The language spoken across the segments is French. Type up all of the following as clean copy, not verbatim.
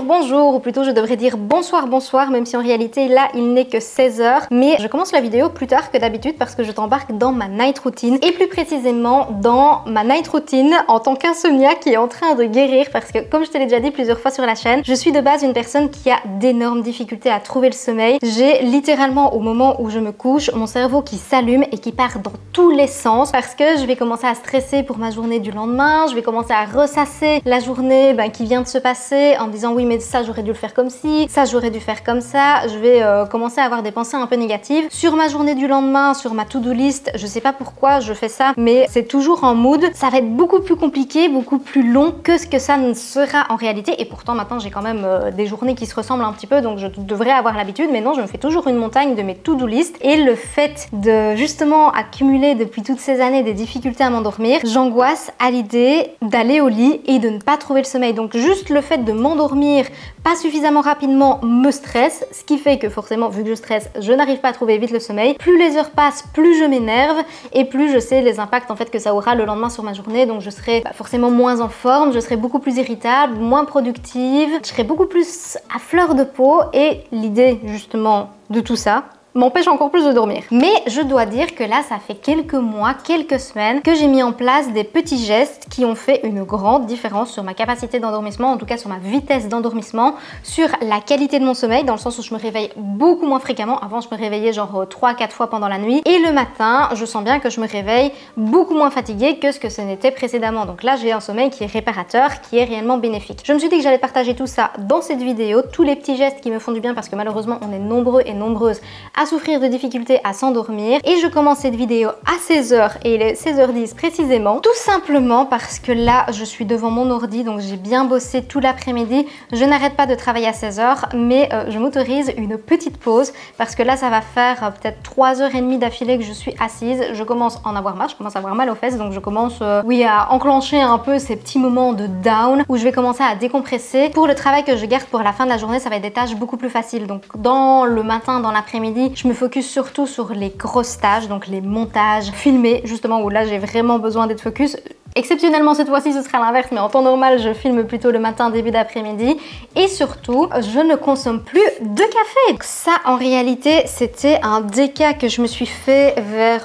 bonjour, ou plutôt je devrais dire bonsoir, même si en réalité là il n'est que 16h. Mais je commence la vidéo plus tard que d'habitude parce que je t'embarque dans ma night routine, et plus précisément dans ma night routine en tant qu'insomniaque qui est en train de guérir, parce que comme je te l'ai déjà dit plusieurs fois sur la chaîne, je suis de base une personne qui a d'énormes difficultés à trouver le sommeil. J'ai littéralement au moment où je me couche, mon cerveau qui s'allume et qui part dans tous les sens parce que je vais commencer à stresser pour ma journée du lendemain, je vais commencer à ressasser la journée qui vient de se passer en me disant oui mais ça j'aurais dû le faire comme ci, ça j'aurais dû faire comme ça. Je vais commencer à avoir des pensées un peu négatives sur ma journée du lendemain, sur ma to-do list. Je sais pas pourquoi je fais ça, mais c'est toujours en mood. Ça va être beaucoup plus compliqué, beaucoup plus long que ce que ça ne sera en réalité, et pourtant maintenant j'ai quand même des journées qui se ressemblent un petit peu, donc je devrais avoir l'habitude. Mais non, je me fais toujours une montagne de mes to-do list, et le fait de justement accumuler depuis toutes ces années des difficultés à m'endormir, j'angoisse à l'idée d'aller au lit et de ne pas trouver le sommeil. Donc juste le fait de m'endormir pas suffisamment rapidement me stresse, ce qui fait que forcément, vu que je stresse, je n'arrive pas à trouver vite le sommeil. Plus les heures passent, plus je m'énerve, et plus je sais les impacts en fait que ça aura le lendemain sur ma journée. Donc je serai forcément moins en forme, je serai beaucoup plus irritable, moins productive, je serai beaucoup plus à fleur de peau, et l'idée justement de tout ça m'empêche encore plus de dormir. Mais je dois dire que là, ça fait quelques mois, quelques semaines que j'ai mis en place des petits gestes qui ont fait une grande différence sur ma capacité d'endormissement, en tout cas sur ma vitesse d'endormissement, sur la qualité de mon sommeil, dans le sens où je me réveille beaucoup moins fréquemment. Avant, je me réveillais genre 3-4 fois pendant la nuit, et le matin, je sens bien que je me réveille beaucoup moins fatiguée que ce que ce n'était précédemment. Donc là, j'ai un sommeil qui est réparateur, qui est réellement bénéfique. Je me suis dit que j'allais partager tout ça dans cette vidéo, tous les petits gestes qui me font du bien, parce que malheureusement, on est nombreux et nombreuses à souffrir de difficultés à s'endormir. Et je commence cette vidéo à 16h, et il est 16h10 précisément, tout simplement parce que là je suis devant mon ordi, donc j'ai bien bossé tout l'après-midi. Je n'arrête pas de travailler à 16h, mais je m'autorise une petite pause parce que là ça va faire peut-être 3h30 d'affilée que je suis assise. Je commence à en avoir marre, je commence à avoir mal aux fesses, donc je commence à enclencher un peu ces petits moments de down où je vais commencer à décompresser. Pour le travail que je garde pour la fin de la journée, ça va être des tâches beaucoup plus faciles. Donc dans le matin, dans l'après-midi, je me focus surtout sur les grosses tâches, donc les montages filmés, justement, où là j'ai vraiment besoin d'être focus. Exceptionnellement cette fois-ci ce sera l'inverse, mais en temps normal je filme plutôt le matin, début d'après-midi. Et surtout, je ne consomme plus de café. Donc ça en réalité c'était un déca que je me suis fait vers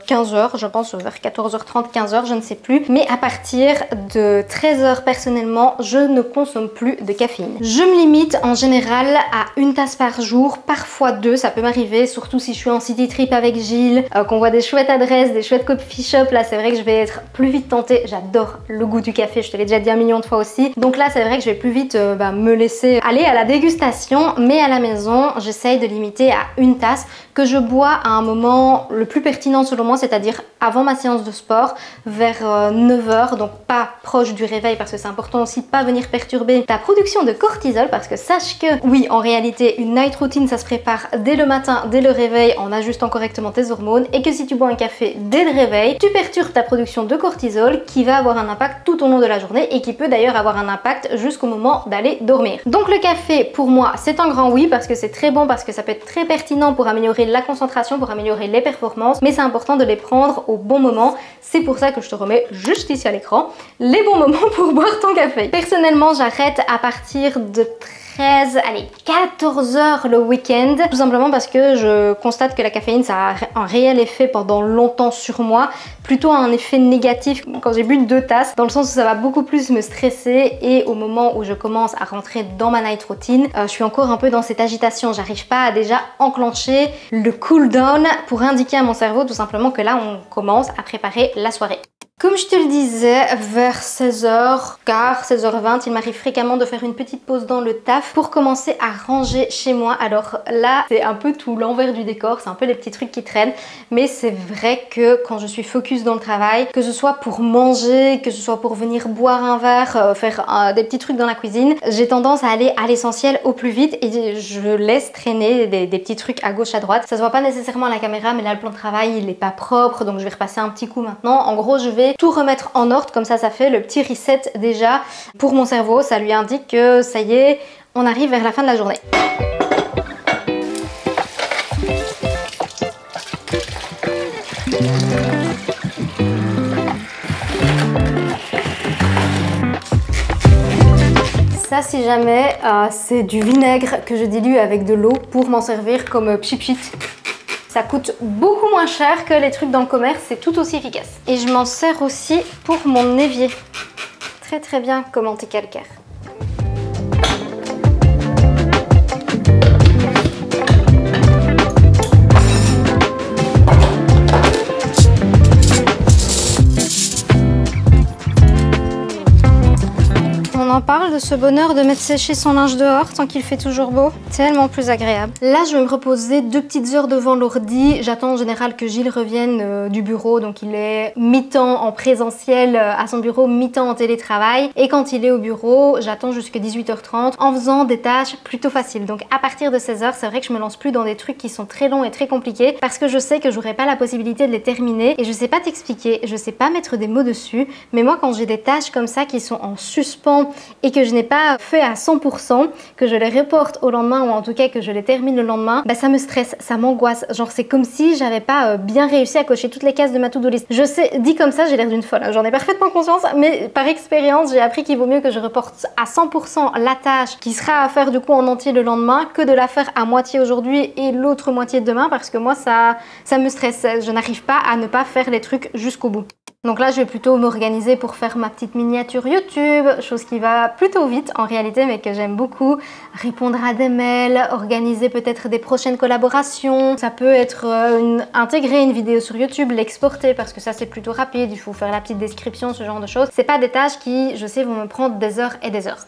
15h, je pense vers 14h30, 15h, je ne sais plus. Mais à partir de 13h personnellement, je ne consomme plus de caféine. Je me limite en général à une tasse par jour, parfois deux, ça peut m'arriver, surtout si je suis en city trip avec Gilles, qu'on voit des chouettes adresses, des chouettes coffee shop. Là c'est vrai que je vais être plus vite tentée. J'adore le goût du café, je te l'ai déjà dit 1 million de fois aussi. Donc là c'est vrai que je vais plus vite me laisser aller à la dégustation, mais à la maison j'essaye de limiter à une tasse que je bois à un moment le plus pertinent selon moi, c'est-à-dire avant ma séance de sport vers 9h, donc pas proche du réveil, parce que c'est important aussi de pas venir perturber ta production de cortisol, parce que sache que oui, en réalité une night routine ça se prépare dès le matin, dès le réveil, en ajustant correctement tes hormones, et que si tu bois un café dès le réveil, tu perturbes ta production de cortisol qui va avoir un impact tout au long de la journée, et qui peut d'ailleurs avoir un impact jusqu'au moment d'aller dormir. Donc le café pour moi c'est un grand oui, parce que c'est très bon, parce que ça peut être très pertinent pour améliorer la concentration, pour améliorer les performances, mais c'est important de les prendre au bon moment. C'est pour ça que je te remets juste ici à l'écran les bons moments pour boire ton café. Personnellement j'arrête à partir de 14h le week-end, tout simplement parce que je constate que la caféine ça a un réel effet pendant longtemps sur moi, plutôt un effet négatif quand j'ai bu 2 tasses, dans le sens où ça va beaucoup plus me stresser, et au moment où je commence à rentrer dans ma night routine, je suis encore un peu dans cette agitation, j'arrive pas à déjà enclencher le cool down pour indiquer à mon cerveau tout simplement que là on commence à préparer la soirée. Comme je te le disais, vers 16h15, 16h20, il m'arrive fréquemment de faire une petite pause dans le taf pour commencer à ranger chez moi. Alors là, c'est un peu tout l'envers du décor, c'est un peu les petits trucs qui traînent, mais c'est vrai que quand je suis focus dans le travail, que ce soit pour manger, que ce soit pour venir boire un verre, faire des petits trucs dans la cuisine, j'ai tendance à aller à l'essentiel au plus vite, et je laisse traîner des petits trucs à gauche à droite. Ça se voit pas nécessairement à la caméra, mais là le plan de travail il est pas propre, donc je vais repasser un petit coup maintenant. En gros, je vais tout remettre en ordre, comme ça fait le petit reset déjà pour mon cerveau, ça lui indique que ça y est, on arrive vers la fin de la journée. Ça, si jamais, c'est du vinaigre que je dilue avec de l'eau pour m'en servir comme pchit-pchit. Ça coûte beaucoup moins cher que les trucs dans le commerce, c'est tout aussi efficace. Et je m'en sers aussi pour mon évier. Très très bien comme anti-calcaire. On en parle de ce bonheur de mettre sécher son linge dehors tant qu'il fait toujours beau. Tellement plus agréable. Là, je vais me reposer 2 petites heures devant l'ordi. J'attends en général que Gilles revienne du bureau. Donc il est mi-temps en présentiel à son bureau, mi-temps en télétravail. Et quand il est au bureau, j'attends jusqu'à 18h30 en faisant des tâches plutôt faciles. Donc à partir de 16h, c'est vrai que je me lance plus dans des trucs qui sont très longs et très compliqués parce que je sais que j'aurai pas la possibilité de les terminer. Et je sais pas t'expliquer, je sais pas mettre des mots dessus. Mais moi, quand j'ai des tâches comme ça qui sont en suspens et que je n'ai pas fait à 100%, que je les reporte au lendemain ou en tout cas que je les termine le lendemain, bah ça me stresse, ça m'angoisse. Genre c'est comme si j'avais pas bien réussi à cocher toutes les cases de ma to-do list. Je sais, dit comme ça, j'ai l'air d'une folle, hein. J'en ai parfaitement conscience, mais par expérience, j'ai appris qu'il vaut mieux que je reporte à 100% la tâche qui sera à faire du coup en entier le lendemain que de la faire à moitié aujourd'hui et l'autre moitié demain parce que moi ça me stresse. Je n'arrive pas à ne pas faire les trucs jusqu'au bout. Donc là, je vais plutôt m'organiser pour faire ma petite miniature YouTube, chose qui va plutôt vite en réalité, mais que j'aime beaucoup. Répondre à des mails, organiser peut-être des prochaines collaborations. Ça peut être intégrer une vidéo sur YouTube, l'exporter parce que ça c'est plutôt rapide, il faut faire la petite description, ce genre de choses. C'est pas des tâches qui, je sais, vont me prendre des heures et des heures.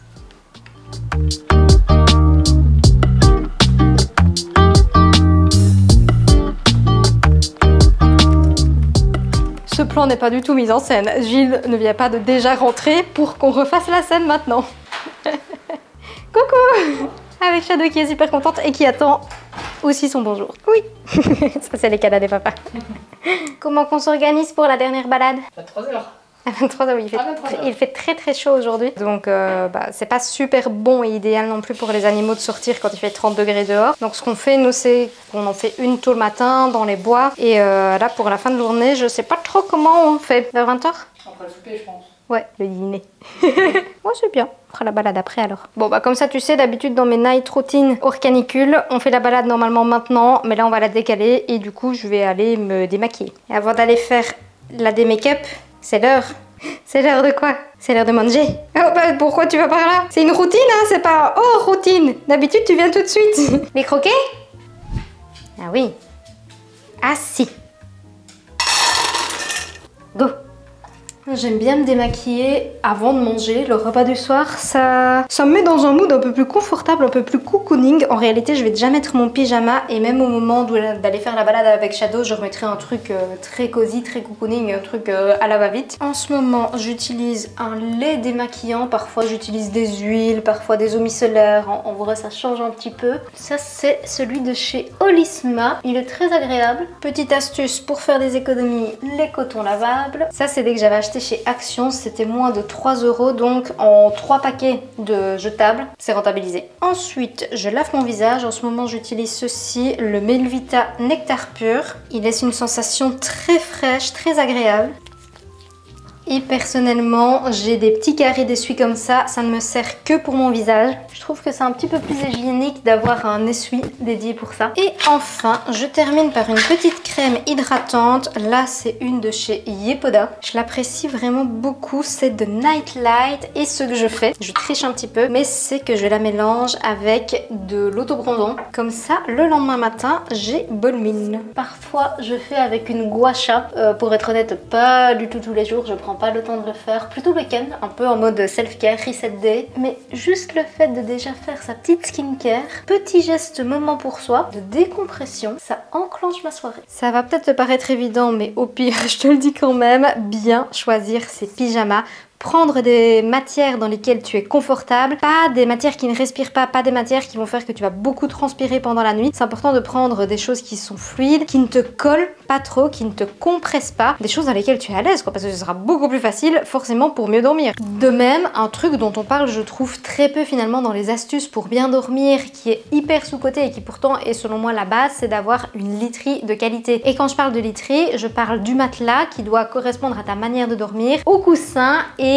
Ce plan n'est pas du tout mis en scène. Gilles ne vient pas de déjà rentrer pour qu'on refasse la scène maintenant. Coucou! Avec Shadow qui est super contente et qui attend aussi son bonjour. Oui, ça c'est les cadeaux des papas. Comment qu'on s'organise pour la dernière balade? À 3h. À 23h, oui, il fait très très chaud aujourd'hui. Donc c'est pas super bon et idéal non plus pour les animaux de sortir quand il fait 30 degrés dehors. Donc ce qu'on fait nous c'est qu'on en fait une tôt le matin dans les bois. Et là pour la fin de journée je sais pas trop comment on fait. Vers 20h? Après le souper je pense. Ouais, le dîner. Moi c'est bien. On fera la balade après alors. Bon bah comme ça tu sais, d'habitude dans mes night routines hors canicule, on fait la balade normalement maintenant. Mais là on va la décaler et du coup je vais aller me démaquiller. Et avant d'aller faire la démake-up, c'est l'heure. C'est l'heure de quoi? C'est l'heure de manger. Oh bah pourquoi tu vas par là? C'est une routine hein, c'est pas hors routine. D'habitude tu viens tout de suite. Les croquets? Ah oui. Ah si. Go. J'aime bien me démaquiller avant de manger. Le repas du soir, ça me met dans un mood un peu plus confortable, un peu plus cocooning. En réalité, je vais déjà mettre mon pyjama et même au moment d'aller faire la balade avec Shadow, je remettrai un truc très cosy, très cocooning, un truc à la va-vite. En ce moment, j'utilise un lait démaquillant. Parfois, j'utilise des huiles, parfois des eaux micellaires. En vrai, ça change un petit peu. Ça, c'est celui de chez Olisma. Il est très agréable. Petite astuce pour faire des économies, les cotons lavables. Ça, c'est dès que j'avais acheté chez Action, c'était moins de 3 €, donc en 3 paquets de jetables, c'est rentabilisé. Ensuite, je lave mon visage. En ce moment, j'utilise ceci, le Melvita Nectar Pur. Il laisse une sensation très fraîche, très agréable. Et personnellement, j'ai des petits carrés d'essuie comme ça ne me sert que pour mon visage. Je trouve que c'est un petit peu plus hygiénique d'avoir un essuie dédié pour ça. Et enfin, je termine par une petite crème hydratante. Là, c'est une de chez Yepoda. Je l'apprécie vraiment beaucoup, c'est de Night Light. Et ce que je fais, je triche un petit peu, mais c'est que je la mélange avec de l'autobronzant. Comme ça, le lendemain matin, j'ai bonne mine. Parfois, je fais avec une gua sha. Pour être honnête, pas du tout tous les jours, je prends pas le temps de le faire, plutôt le week-end, un peu en mode self-care, reset day, mais juste le fait de déjà faire sa petite skincare, petit geste moment pour soi, de décompression, ça enclenche ma soirée. Ça va peut-être te paraître évident, mais au pire, je te le dis quand même, bien choisir ses pyjamas. Prendre des matières dans lesquelles tu es confortable, pas des matières qui ne respirent pas des matières qui vont faire que tu vas beaucoup transpirer pendant la nuit. C'est important de prendre des choses qui sont fluides, qui ne te collent pas trop, qui ne te compressent pas, des choses dans lesquelles tu es à l'aise, quoi, parce que ce sera beaucoup plus facile forcément pour mieux dormir. De même, un truc dont on parle je trouve très peu finalement dans les astuces pour bien dormir, qui est hyper sous-coté et qui pourtant est selon moi la base, c'est d'avoir une literie de qualité. Et quand je parle de literie, je parle du matelas qui doit correspondre à ta manière de dormir, au coussin et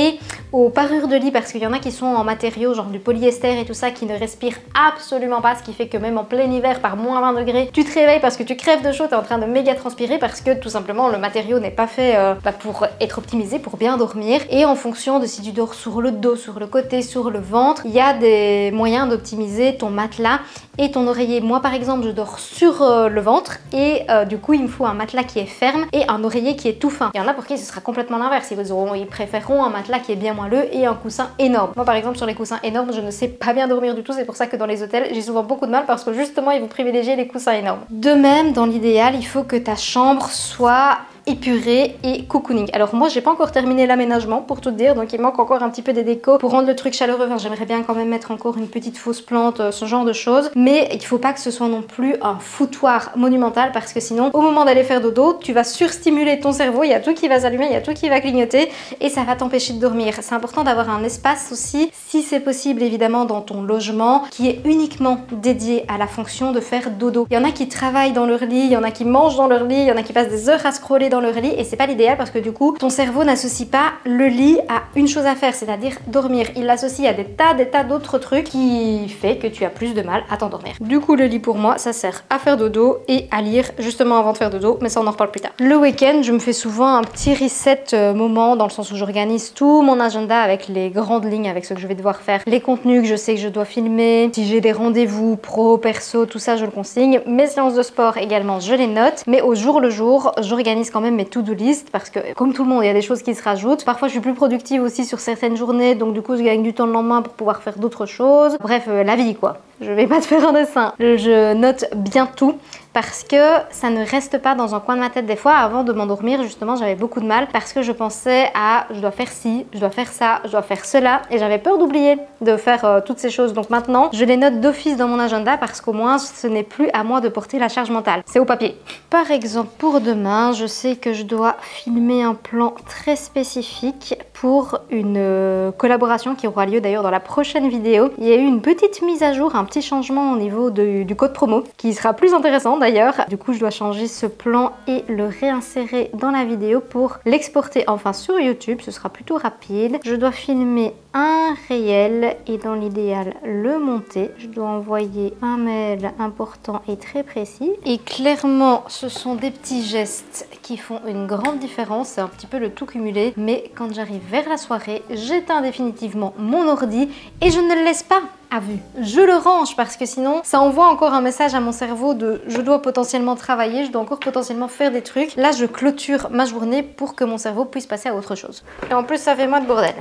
aux parures de lit parce qu'il y en a qui sont en matériaux genre du polyester et tout ça qui ne respirent absolument pas, ce qui fait que même en plein hiver par moins 20 degrés, tu te réveilles parce que tu crèves de chaud, t'es en train de méga transpirer parce que tout simplement le matériau n'est pas fait pour être optimisé pour bien dormir. Et en fonction de si tu dors sur le dos, sur le côté, sur le ventre, il y a des moyens d'optimiser ton matelas et ton oreiller. Moi par exemple je dors sur le ventre et du coup il me faut un matelas qui est ferme et un oreiller qui est tout fin. Il y en a pour qui ce sera complètement l'inverse, ils préféreront un matelas qui est bien moelleux et un coussin énorme. Moi par exemple sur les coussins énormes je ne sais pas bien dormir du tout, c'est pour ça que dans les hôtels j'ai souvent beaucoup de mal parce que justement ils vont privilégier les coussins énormes. De même dans l'idéal il faut que ta chambre soit épuré et cocooning. Alors moi j'ai pas encore terminé l'aménagement pour tout dire, donc il manque encore un petit peu des décos pour rendre le truc chaleureux. Enfin, j'aimerais bien quand même mettre encore une petite fausse plante, ce genre de choses, mais il faut pas que ce soit non plus un foutoir monumental parce que sinon au moment d'aller faire dodo tu vas surstimuler ton cerveau, il y a tout qui va s'allumer, il y a tout qui va clignoter et ça va t'empêcher de dormir. C'est important d'avoir un espace aussi, si c'est possible évidemment dans ton logement, qui est uniquement dédié à la fonction de faire dodo. Il y en a qui travaillent dans leur lit, il y en a qui mangent dans leur lit, il y en a qui passent des heures à scroller dans leur lit et c'est pas l'idéal parce que du coup ton cerveau n'associe pas le lit à une chose à faire, c'est-à-dire dormir. Il l'associe à des tas d'autres trucs qui fait que tu as plus de mal à t'endormir. Du coup le lit pour moi ça sert à faire dodo et à lire justement avant de faire dodo, mais ça on en reparle plus tard. Le week-end je me fais souvent un petit reset moment dans le sens où j'organise tout mon agenda avec les grandes lignes, avec ce que je vais devoir faire, les contenus que je sais que je dois filmer, si j'ai des rendez-vous pro, perso, tout ça je le consigne, mes séances de sport également je les note, mais au jour le jour j'organise quand même mes to-do list parce que comme tout le monde il y a des choses qui se rajoutent. Parfois je suis plus productive aussi sur certaines journées donc du coup je gagne du temps le lendemain pour pouvoir faire d'autres choses. Bref la vie quoi. Je vais pas te faire un dessin. Je note bien tout parce que ça ne reste pas dans un coin de ma tête. Des fois avant de m'endormir justement j'avais beaucoup de mal parce que je pensais à je dois faire ci, je dois faire ça, je dois faire cela et j'avais peur d'oublier de faire toutes ces choses. Donc maintenant je les note d'office dans mon agenda parce qu'au moins ce n'est plus à moi de porter la charge mentale. C'est au papier. Par exemple pour demain je sais que je dois filmer un plan très spécifique pour une collaboration qui aura lieu d'ailleurs dans la prochaine vidéo. Il y a eu une petite mise à jour, un petit changement au niveau du code promo qui sera plus intéressant d'ailleurs. Du coup je dois changer ce plan et le réinsérer dans la vidéo pour l'exporter enfin sur YouTube, ce sera plutôt rapide. Je dois filmer un réel et dans l'idéal le monter. Je dois envoyer un mail important et très précis et clairement ce sont des petits gestes qui font une grande différence, c'est un petit peu le tout cumulé, mais quand j'arrive vers la soirée j'éteins définitivement mon ordi et je ne le laisse pas à vue. Je le range parce que sinon ça envoie encore un message à mon cerveau de je dois potentiellement travailler, je dois encore potentiellement faire des trucs. Là je clôture ma journée pour que mon cerveau puisse passer à autre chose. Et en plus ça fait moins de bordel.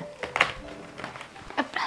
Hop là.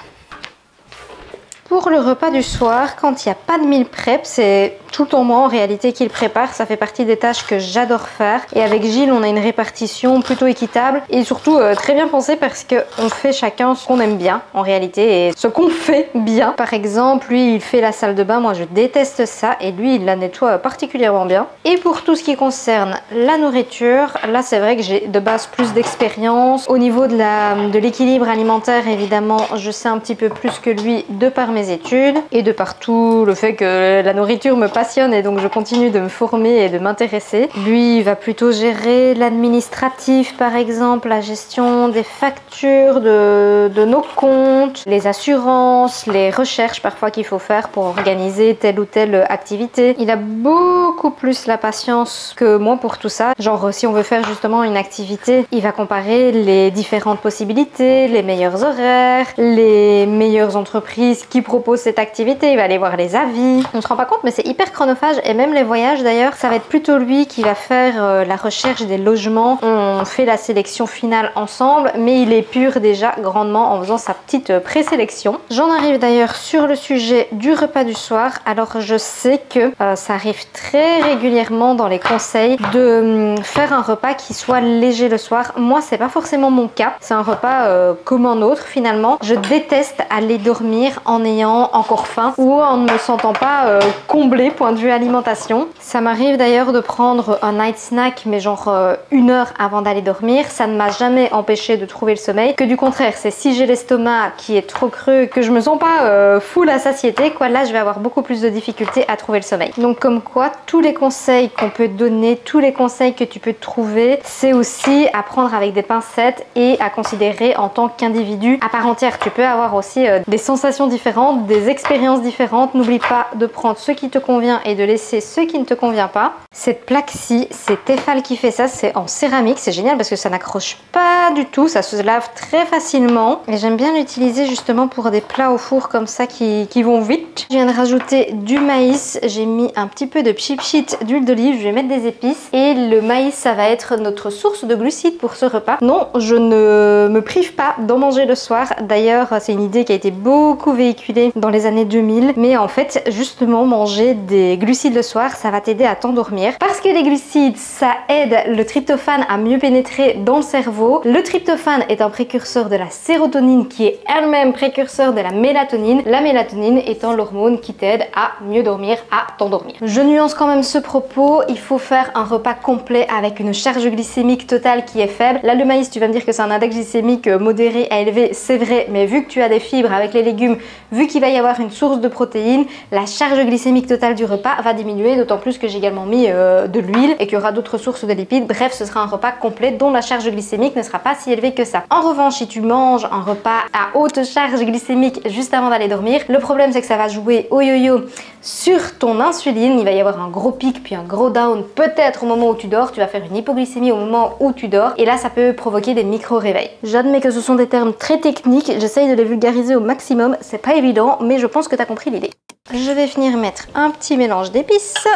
Pour le repas du soir, quand il n'y a pas de meal prep, c'est tout le temps moi en réalité qui le prépare. Ça fait partie des tâches que j'adore faire. Et avec Gilles, on a une répartition plutôt équitable et surtout très bien pensée parce qu'on fait chacun ce qu'on aime bien en réalité et ce qu'on fait bien. Par exemple, lui il fait la salle de bain, moi je déteste ça et lui il la nettoie particulièrement bien. Et pour tout ce qui concerne la nourriture, là c'est vrai que j'ai de base plus d'expérience. Au niveau de l'équilibre alimentaire, évidemment, je sais un petit peu plus que lui de par mes études et de partout le fait que la nourriture me passionne et donc je continue de me former et de m'intéresser. Lui il va plutôt gérer l'administratif par exemple, la gestion des factures de nos comptes, les assurances, les recherches parfois qu'il faut faire pour organiser telle ou telle activité. Il a beaucoup plus la patience que moi pour tout ça. Genre si on veut faire justement une activité, il va comparer les différentes possibilités, les meilleurs horaires, les meilleures entreprises qui proposent cette activité, il va aller voir les avis. On se rend pas compte mais c'est hyper chronophage et même les voyages d'ailleurs, ça va être plutôt lui qui va faire la recherche des logements. On fait la sélection finale ensemble mais il épure déjà grandement en faisant sa petite présélection. J'en arrive d'ailleurs sur le sujet du repas du soir. Alors je sais que ça arrive très régulièrement dans les conseils de faire un repas qui soit léger le soir. Moi c'est pas forcément mon cas, c'est un repas comme un autre finalement. Je déteste aller dormir en ayant encore faim ou en ne me sentant pas comblée point de vue alimentation. Ça m'arrive d'ailleurs de prendre un night snack, mais genre 1 heure avant d'aller dormir. Ça ne m'a jamais empêché de trouver le sommeil. Que du contraire, c'est si j'ai l'estomac qui est trop creux, que je me sens pas full à satiété, quoi, là je vais avoir beaucoup plus de difficultés à trouver le sommeil. Donc comme quoi, tous les conseils qu'on peut donner, tous les conseils que tu peux trouver, c'est aussi à prendre avec des pincettes et à considérer en tant qu'individu à part entière. Tu peux avoir aussi des sensations différentes, des expériences différentes. N'oublie pas de prendre ce qui te convient et de laisser ce qui ne te convient pas. Cette plaque-ci, c'est Tefal qui fait ça, c'est en céramique, c'est génial parce que ça n'accroche pas du tout, ça se lave très facilement et j'aime bien l'utiliser justement pour des plats au four comme ça qui vont vite. Je viens de rajouter du maïs, j'ai mis un petit peu de chipchit d'huile d'olive, je vais mettre des épices et le maïs ça va être notre source de glucides pour ce repas. Non, je ne me prive pas d'en manger le soir, d'ailleurs c'est une idée qui a été beaucoup véhiculée dans les années 2000, mais en fait justement manger des glucides le soir ça va t'aider à t'endormir parce que les glucides ça aide le tryptophane à mieux pénétrer dans le cerveau. Le tryptophane est un précurseur de la sérotonine qui est elle-même précurseur de la mélatonine étant l'hormone qui t'aide à mieux dormir, à t'endormir. Je nuance quand même ce propos, il faut faire un repas complet avec une charge glycémique totale qui est faible. Là le maïs, tu vas me dire que c'est un index glycémique modéré à élevé, c'est vrai, mais vu que tu as des fibres avec les légumes, vu qu'il va y avoir une source de protéines, la charge glycémique totale du repas va diminuer, d'autant plus que j'ai également mis de l'huile et qu'il y aura d'autres sources de lipides. Bref, ce sera un repas complet dont la charge glycémique ne sera pas si élevée que ça. En revanche, si tu manges un repas à haute charge glycémique juste avant d'aller dormir, le problème c'est que ça va jouer au yo-yo sur ton insuline. Il va y avoir un gros pic puis un gros down peut-être au moment où tu dors. Tu vas faire une hypoglycémie au moment où tu dors et là ça peut provoquer des micro-réveils. J'admets que ce sont des termes très techniques, j'essaye de les vulgariser au maximum, c'est pas évident mais je pense que tu as compris l'idée. Je vais venir mettre un petit mélange d'épices.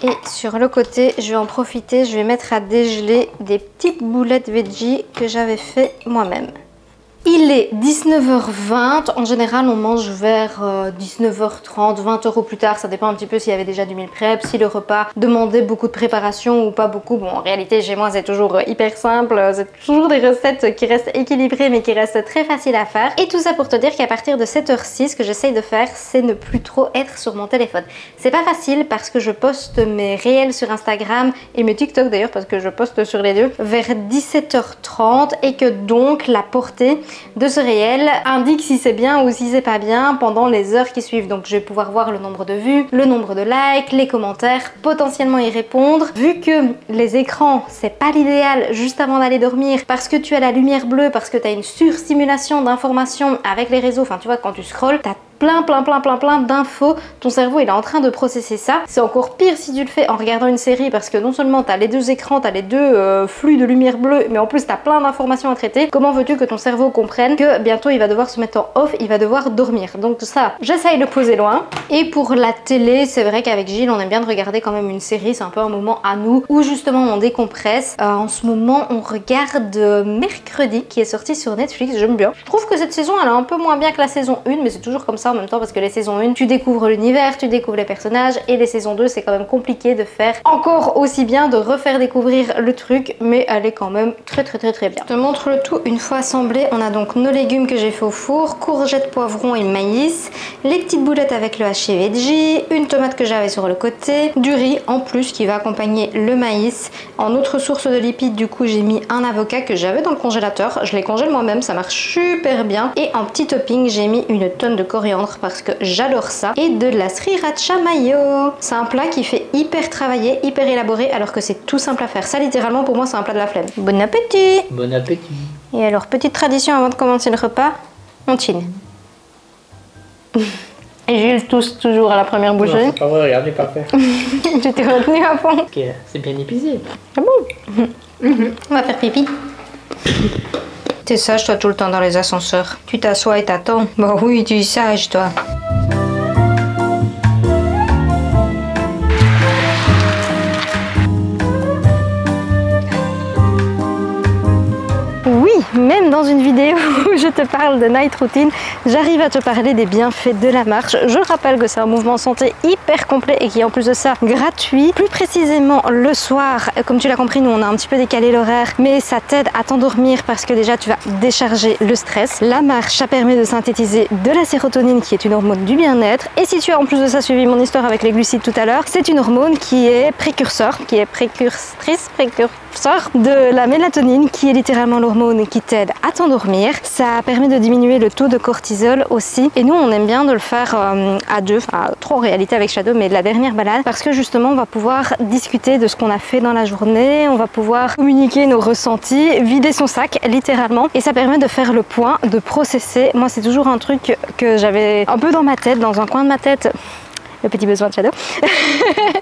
Et sur le côté, je vais en profiter, je vais mettre à dégeler des petites boulettes veggie que j'avais fait moi-même. Il est 19h20, en général on mange vers 19h30, 20 € plus tard, ça dépend un petit peu s'il y avait déjà du meal prep, si le repas demandait beaucoup de préparation ou pas beaucoup. Bon en réalité chez moi c'est toujours hyper simple, c'est toujours des recettes qui restent équilibrées mais qui restent très faciles à faire. Et tout ça pour te dire qu'à partir de cette heure-ci, ce que j'essaye de faire c'est ne plus trop être sur mon téléphone. C'est pas facile parce que je poste mes réels sur Instagram et mes TikTok d'ailleurs parce que je poste sur les deux vers 17h30 et que donc la portée de ce réel indique si c'est bien ou si c'est pas bien pendant les heures qui suivent. Donc je vais pouvoir voir le nombre de vues, le nombre de likes, les commentaires, potentiellement y répondre. Vu que les écrans c'est pas l'idéal juste avant d'aller dormir parce que tu as la lumière bleue, parce que tu as une surstimulation d'informations avec les réseaux, enfin tu vois quand tu scrolles, t'as plein d'infos, ton cerveau il est en train de processer ça. C'est encore pire si tu le fais en regardant une série parce que non seulement tu as les deux écrans, tu as les deux flux de lumière bleue, mais en plus tu as plein d'informations à traiter. Comment veux-tu que ton cerveau comprenne que bientôt il va devoir se mettre en off, il va devoir dormir? Donc ça, j'essaye de poser loin. Et pour la télé, c'est vrai qu'avec Gilles on aime bien de regarder quand même une série, c'est un peu un moment à nous où justement on décompresse. En ce moment on regarde Mercredi qui est sorti sur Netflix, j'aime bien. Je trouve que cette saison elle est un peu moins bien que la saison 1 mais c'est toujours comme ça en même temps parce que les saisons 1 tu découvres l'univers, tu découvres les personnages et les saisons 2 c'est quand même compliqué de faire encore aussi bien, de refaire découvrir le truc, mais elle est quand même très bien. Je te montre le tout une fois assemblé. On a donc nos légumes que j'ai fait au four, courgettes, poivrons et maïs, les petites boulettes avec le haché veggie, une tomate que j'avais sur le côté, du riz en plus qui va accompagner le maïs. En autre source de lipides du coup j'ai mis un avocat que j'avais dans le congélateur, je les congèle moi-même, ça marche super bien. Et en petit topping j'ai mis une tonne de coriandre parce que j'adore ça et de la sriracha mayo. C'est un plat qui fait hyper travaillé, hyper élaboré alors que c'est tout simple à faire. Ça littéralement pour moi c'est un plat de la flemme. Bon appétit! Bon appétit! Et alors petite tradition avant de commencer le repas, on chine. Et Jules tousse toujours à la première bouchée. Non, c'est pas vrai, regarde, j'ai pas fait. Tu t'es retenu à fond. Ok, c'est bien épuisé. Ah bon? On va faire pipi. T'es sage toi tout le temps dans les ascenseurs. Tu t'assois et t'attends. Bah oui, tu es sage toi. Oui, même dans une vidéo où je te parle de Night Routine, j'arrive à te parler des bienfaits de la marche. Je rappelle que c'est un mouvement santé hyper complet et qui est en plus de ça gratuit. Plus précisément le soir, comme tu l'as compris, nous on a un petit peu décalé l'horaire, mais ça t'aide à t'endormir parce que déjà tu vas décharger le stress. La marche, ça permet de synthétiser de la sérotonine qui est une hormone du bien-être. Et si tu as en plus de ça suivi mon histoire avec les glucides tout à l'heure, c'est une hormone qui est précurseur de la mélatonine, qui est littéralement l'hormone qui t'aide à t'endormir. Ça permet de diminuer le taux de cortisol aussi. Et nous, on aime bien de le faire à deux, enfin trois en réalité avec Shadow, mais de la dernière balade, parce que justement, on va pouvoir discuter de ce qu'on a fait dans la journée, on va pouvoir communiquer nos ressentis, vider son sac littéralement. Et ça permet de faire le point, de processer. Moi, c'est toujours un truc que j'avais un peu dans ma tête, dans un coin de ma tête. Le petit besoin de Shadow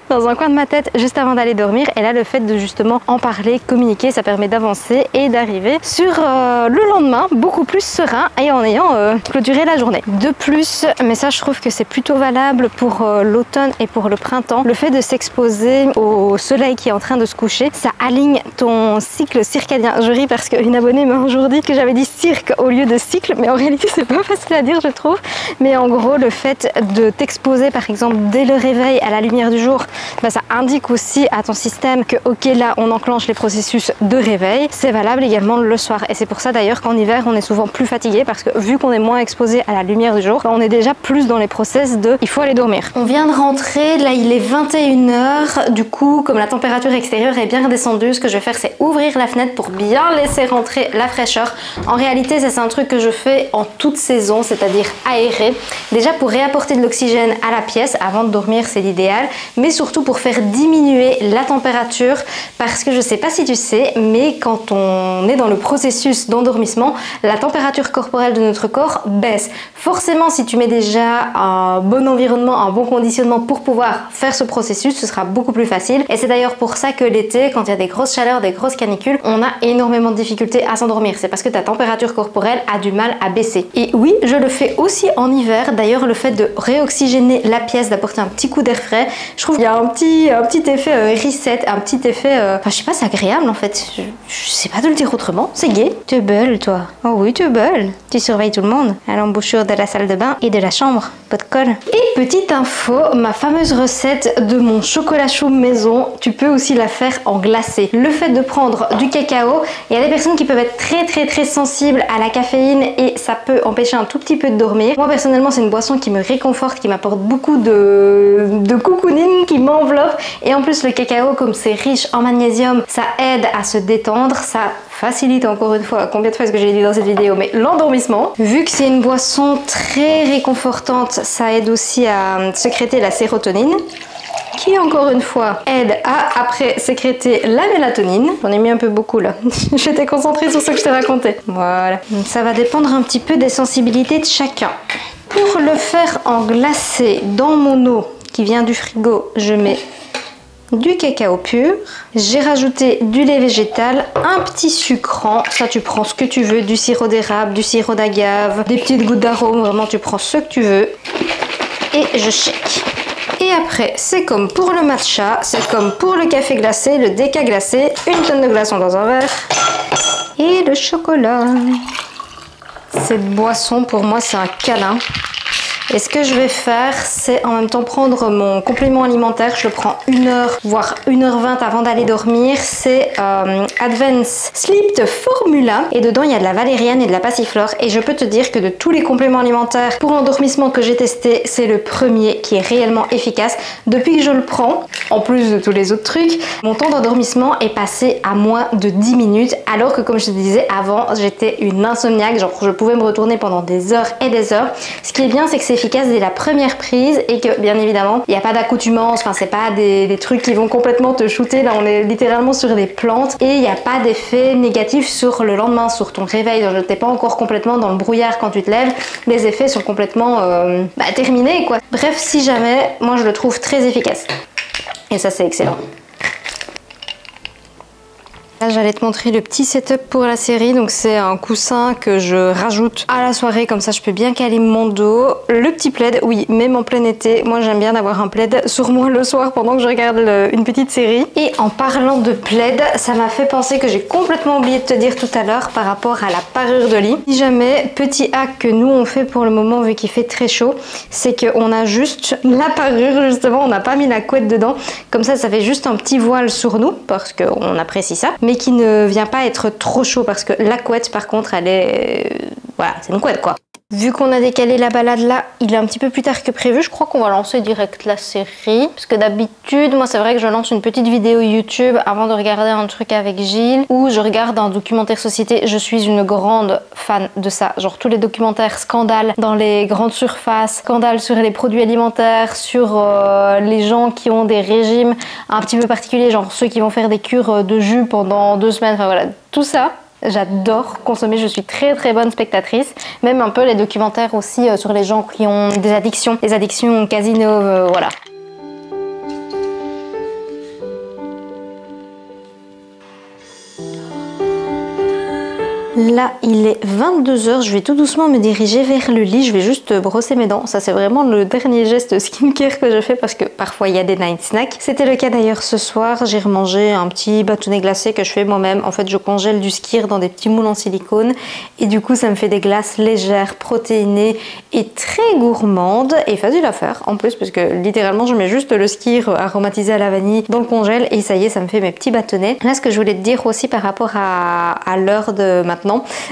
dans un coin de ma tête juste avant d'aller dormir. Et là, le fait de justement en parler, communiquer, ça permet d'avancer et d'arriver sur le lendemain beaucoup plus serein et en ayant clôturé la journée. De plus, mais ça je trouve que c'est plutôt valable pour l'automne et pour le printemps, le fait de s'exposer au soleil qui est en train de se coucher, ça aligne ton cycle circadien. Je ris parce qu'une abonnée m'a un jour dit que j'avais dit cirque au lieu de cycle, mais en réalité c'est pas facile à dire je trouve. Mais en gros, le fait de t'exposer par exemple dès le réveil à la lumière du jour, bah, ça indique aussi à ton système que ok, là on enclenche les processus de réveil. C'est valable également le soir et c'est pour ça d'ailleurs qu'en hiver on est souvent plus fatigué parce que vu qu'on est moins exposé à la lumière du jour, bah, on est déjà plus dans les process de il faut aller dormir. On vient de rentrer, là il est 21 h, du coup comme la température extérieure est bien redescendue, ce que je vais faire c'est ouvrir la fenêtre pour bien laisser rentrer la fraîcheur. En réalité ça c'est un truc que je fais en toute saison, c'est-à-dire aérer, déjà pour réapporter de l'oxygène à la pièce. Avant de dormir c'est l'idéal, mais surtout pour faire diminuer la température parce que je sais pas si tu sais, mais quand on est dans le processus d'endormissement, la température corporelle de notre corps baisse. Forcément si tu mets déjà un bon environnement, un bon conditionnement pour pouvoir faire ce processus, ce sera beaucoup plus facile. Et c'est d'ailleurs pour ça que l'été, quand il y a des grosses chaleurs, des grosses canicules, on a énormément de difficultés à s'endormir. C'est parce que ta température corporelle a du mal à baisser. Et oui, je le fais aussi en hiver. D'ailleurs, le fait de réoxygéner la pièce, d'apporter un petit coup d'air frais, je trouve qu'il y a un petit effet reset, un petit effet enfin je sais pas, c'est agréable en fait, je sais pas de le dire autrement, c'est gai. Tu beules toi? Oh oui, tu beules, tu surveilles tout le monde à l'embouchure de la salle de bain et de la chambre, pas de colle. Et petite info, ma fameuse recette de mon chocolat chaud maison, tu peux aussi la faire en glacé. Le fait de prendre du cacao, il y a des personnes qui peuvent être très sensibles à la caféine et ça peut empêcher un tout petit peu de dormir. Moi personnellement c'est une boisson qui me réconforte, qui m'apporte beaucoup de cocooning, qui m'enveloppe, et en plus le cacao comme c'est riche en magnésium, ça aide à se détendre, ça facilite encore une fois, combien de fois est-ce que j'ai dit dans cette vidéo, mais l'endormissement. Vu que c'est une boisson très réconfortante, ça aide aussi à sécréter la sérotonine, qui encore une fois aide à après sécréter la mélatonine. J'en ai mis un peu beaucoup là, j'étais concentrée sur ce que je t'ai raconté. Voilà, donc ça va dépendre un petit peu des sensibilités de chacun. Pour le faire en glacé, dans mon eau qui vient du frigo, je mets du cacao pur, j'ai rajouté du lait végétal, un petit sucrant, ça tu prends ce que tu veux, du sirop d'érable, du sirop d'agave, des petites gouttes d'arôme, vraiment tu prends ce que tu veux, et je shake. Et après, c'est comme pour le matcha, c'est comme pour le café glacé, le déca glacé, une tonne de glaçons dans un verre, et le chocolat. Cette boisson pour moi c'est un câlin. Et ce que je vais faire, c'est en même temps prendre mon complément alimentaire. Je le prends 1 heure, voire 1h20 avant d'aller dormir. C'est Advanced Sleep Formula. Et dedans, il y a de la valériane et de la passiflore. Et je peux te dire que de tous les compléments alimentaires pour l'endormissement que j'ai testé, c'est le premier qui est réellement efficace. Depuis que je le prends, en plus de tous les autres trucs, mon temps d'endormissement est passé à moins de 10 minutes. Alors que comme je te disais avant, j'étais une insomniaque. Genre, je pouvais me retourner pendant des heures et des heures. Ce qui est bien, c'est que c'est efficace dès la première prise et que bien évidemment il n'y a pas d'accoutumance, enfin c'est pas des trucs qui vont complètement te shooter, là on est littéralement sur des plantes et il n'y a pas d'effet négatif sur le lendemain, sur ton réveil. Donc t'es pas encore complètement dans le brouillard quand tu te lèves, les effets sont complètement terminés quoi. Bref, si jamais, moi je le trouve très efficace et ça c'est excellent. Là, j'allais te montrer le petit setup pour la série. Donc, c'est un coussin que je rajoute à la soirée. Comme ça, je peux bien caler mon dos. Le petit plaid, oui, même en plein été. Moi, j'aime bien d'avoir un plaid sur moi le soir pendant que je regarde une petite série. Et en parlant de plaid, ça m'a fait penser que j'ai complètement oublié de te dire tout à l'heure par rapport à la parure de lit. Si jamais, petit hack que nous, on fait pour le moment, vu qu'il fait très chaud, c'est qu'on a juste la parure, justement. On n'a pas mis la couette dedans. Comme ça fait juste un petit voile sur nous, parce qu'on apprécie ça. Mais qui ne vient pas être trop chaud parce que la couette par contre elle est... voilà, c'est une couette quoi. Vu qu'on a décalé la balade là, il est un petit peu plus tard que prévu, je crois qu'on va lancer direct la série. Parce que d'habitude, moi c'est vrai que je lance une petite vidéo YouTube avant de regarder un truc avec Gilles, ou je regarde un documentaire société. Je suis une grande fan de ça, genre tous les documentaires scandales dans les grandes surfaces, scandales sur les produits alimentaires, sur les gens qui ont des régimes un petit peu particuliers, genre ceux qui vont faire des cures de jus pendant 2 semaines, enfin voilà, tout ça. J'adore consommer, je suis très bonne spectatrice. Même un peu les documentaires aussi sur les gens qui ont des addictions au casino, voilà. Là, il est 22 h, je vais tout doucement me diriger vers le lit, je vais juste brosser mes dents. Ça, c'est vraiment le dernier geste skincare que je fais parce que parfois il y a des night snacks. C'était le cas d'ailleurs ce soir, j'ai remangé un petit bâtonnet glacé que je fais moi-même. En fait, je congèle du skyr dans des petits moules en silicone et du coup, ça me fait des glaces légères, protéinées et très gourmandes et faciles à faire en plus parce que littéralement, je mets juste le skyr aromatisé à la vanille dans le congèle et ça y est, ça me fait mes petits bâtonnets. Là, ce que je voulais te dire aussi par rapport à l'heure de maintenant,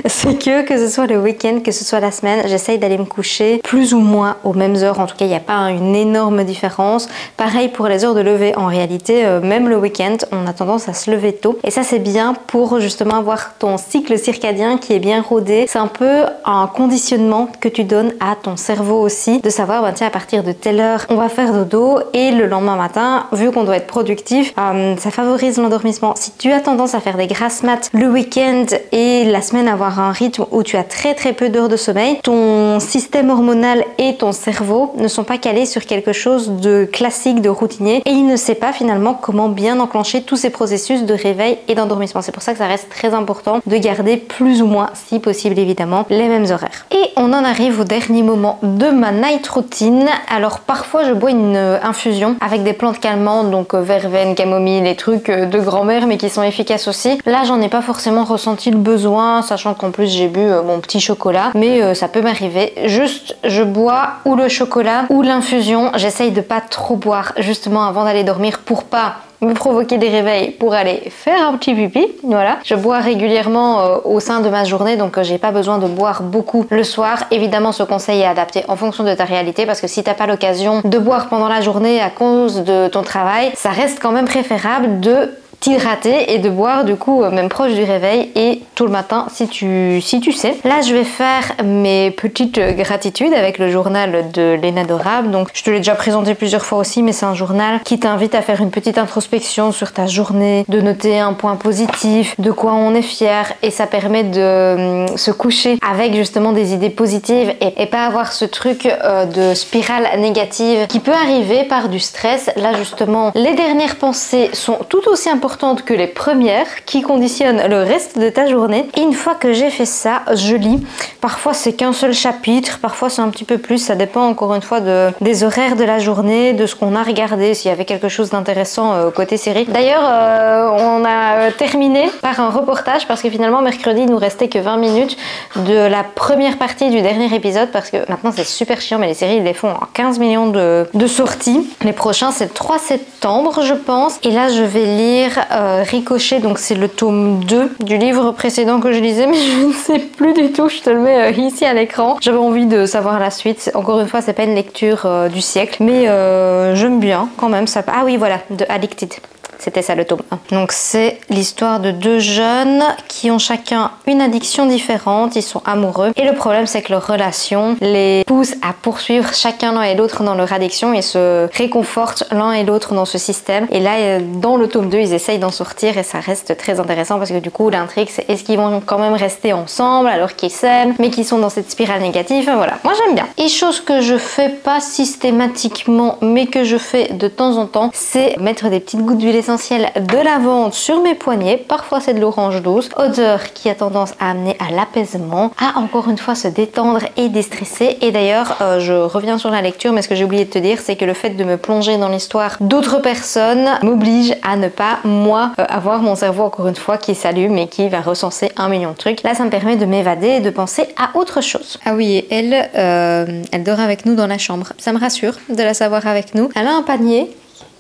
c'est que ce soit le week-end, que ce soit la semaine, j'essaye d'aller me coucher plus ou moins aux mêmes heures. En tout cas, il n'y a pas une énorme différence. Pareil pour les heures de lever. En réalité, même le week-end, on a tendance à se lever tôt. Et ça, c'est bien pour justement avoir ton cycle circadien qui est bien rodé. C'est un peu un conditionnement que tu donnes à ton cerveau aussi, de savoir, bah, tiens, à partir de telle heure, on va faire dodo. Et le lendemain matin, vu qu'on doit être productif, ça favorise l'endormissement. Si tu as tendance à faire des grasses mat le week-end et la semaine avoir un rythme où tu as très peu d'heures de sommeil, ton système hormonal et ton cerveau ne sont pas calés sur quelque chose de classique, de routinier et il ne sait pas finalement comment bien enclencher tous ces processus de réveil et d'endormissement. C'est pour ça que ça reste très important de garder plus ou moins, si possible évidemment, les mêmes horaires. Et on en arrive au dernier moment de ma night routine. Alors parfois je bois une infusion avec des plantes calmantes, donc verveine, camomille, les trucs de grand-mère mais qui sont efficaces aussi. Là j'en ai pas forcément ressenti le besoin, sachant qu'en plus j'ai bu mon petit chocolat, mais ça peut m'arriver. Juste je bois ou le chocolat ou l'infusion. J'essaye de pas trop boire justement avant d'aller dormir pour pas me provoquer des réveils pour aller faire un petit pipi. Voilà, je bois régulièrement au sein de ma journée, donc j'ai pas besoin de boire beaucoup le soir. Évidemment, ce conseil est adapté en fonction de ta réalité parce que si t'as pas l'occasion de boire pendant la journée à cause de ton travail, ça reste quand même préférable de t'hydrater et de boire du coup même proche du réveil et tout le matin si tu sais. Là je vais faire mes petites gratitudes avec le journal de Léna Dorable. Donc je te l'ai déjà présenté plusieurs fois aussi, mais c'est un journal qui t'invite à faire une petite introspection sur ta journée, de noter un point positif, de quoi on est fier et ça permet de se coucher avec justement des idées positives et pas avoir ce truc de spirale négative qui peut arriver par du stress. Là justement les dernières pensées sont tout aussi importantes que les premières qui conditionnent le reste de ta journée. Et une fois que j'ai fait ça, je lis. Parfois c'est qu'un seul chapitre, parfois c'est un petit peu plus, ça dépend encore une fois des horaires de la journée, de ce qu'on a regardé, s'il y avait quelque chose d'intéressant côté série. D'ailleurs on a terminé par un reportage parce que finalement mercredi il nous restait que 20 minutes de la première partie du dernier épisode parce que maintenant c'est super chiant mais les séries ils les font en 15 millions de sorties. Les prochains c'est le 3 septembre je pense et là je vais lire Ricochet, donc c'est le tome 2 du livre précédent que je lisais mais je ne sais plus du tout, je te le mets ici à l'écran. J'avais envie de savoir la suite, encore une fois c'est pas une lecture du siècle mais j'aime bien quand même ça. Ah oui voilà, de Addicted. C'était ça le tome 1. Donc c'est l'histoire de deux jeunes qui ont chacun une addiction différente, ils sont amoureux et le problème c'est que leur relation les pousse à poursuivre chacun l'un et l'autre dans leur addiction et se réconfortent l'un et l'autre dans ce système. Et là dans le tome 2 ils essayent d'en sortir et ça reste très intéressant parce que du coup l'intrigue c'est est-ce qu'ils vont quand même rester ensemble alors qu'ils s'aiment mais qu'ils sont dans cette spirale négative. Voilà, moi j'aime bien. Et chose que je fais pas systématiquement mais que je fais de temps en temps, c'est mettre des petites gouttes d'huile essentielle essentielle de lavande sur mes poignets. Parfois c'est de l'orange douce. Odeur qui a tendance à amener à l'apaisement, à encore une fois se détendre et déstresser. Et d'ailleurs, je reviens sur la lecture, mais ce que j'ai oublié de te dire, c'est que le fait de me plonger dans l'histoire d'autres personnes m'oblige à ne pas, moi, avoir mon cerveau encore une fois qui s'allume et qui va recenser 1 million de trucs. Là, ça me permet de m'évader et de penser à autre chose. Ah oui, et elle dort avec nous dans la chambre. Ça me rassure de la savoir avec nous. Elle a un panier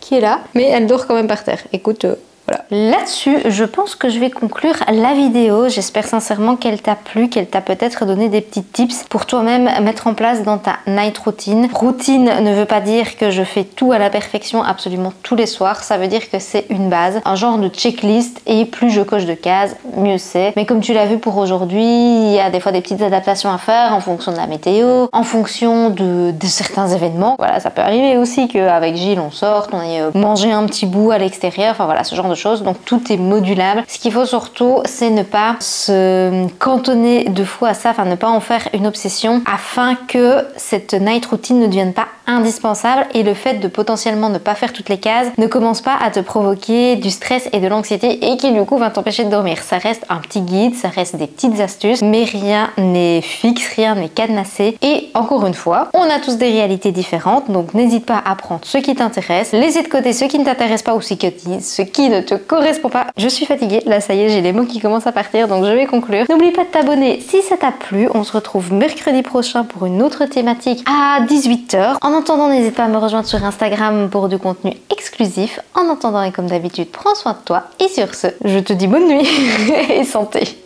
qui est là, mais elle dort quand même par terre. Écoute, voilà. Là-dessus, je pense que je vais conclure la vidéo. J'espère sincèrement qu'elle t'a plu, qu'elle t'a peut-être donné des petits tips pour toi-même mettre en place dans ta night routine. Routine ne veut pas dire que je fais tout à la perfection absolument tous les soirs. Ça veut dire que c'est une base, un genre de checklist, et plus je coche de cases, mieux c'est. Mais comme tu l'as vu pour aujourd'hui, il y a des fois des petites adaptations à faire en fonction de la météo, en fonction de certains événements. Voilà, ça peut arriver aussi qu'avec Gilles on sorte, on ait mangé un petit bout à l'extérieur, enfin voilà, ce genre de choses. Donc tout est modulable. Ce qu'il faut surtout, c'est ne pas se cantonner de fou à ça, enfin ne pas en faire une obsession, afin que cette night routine ne devienne pas indispensable, et le fait de potentiellement ne pas faire toutes les cases ne commence pas à te provoquer du stress et de l'anxiété, et qui du coup va t'empêcher de dormir. Ça reste un petit guide, ça reste des petites astuces, mais rien n'est fixe, rien n'est cadenassé. Et encore une fois, on a tous des réalités différentes, donc n'hésite pas à prendre ce qui t'intéresse, laisser de côté ce qui ne t'intéresse pas ou ce qui ne te correspond pas. Je suis fatiguée, là ça y est, j'ai les mots qui commencent à partir, donc je vais conclure. N'oublie pas de t'abonner si ça t'a plu. On se retrouve mercredi prochain pour une autre thématique à 18 h. En attendant, n'hésite pas à me rejoindre sur Instagram pour du contenu exclusif. En attendant, et comme d'habitude, prends soin de toi, et sur ce, je te dis bonne nuit et santé.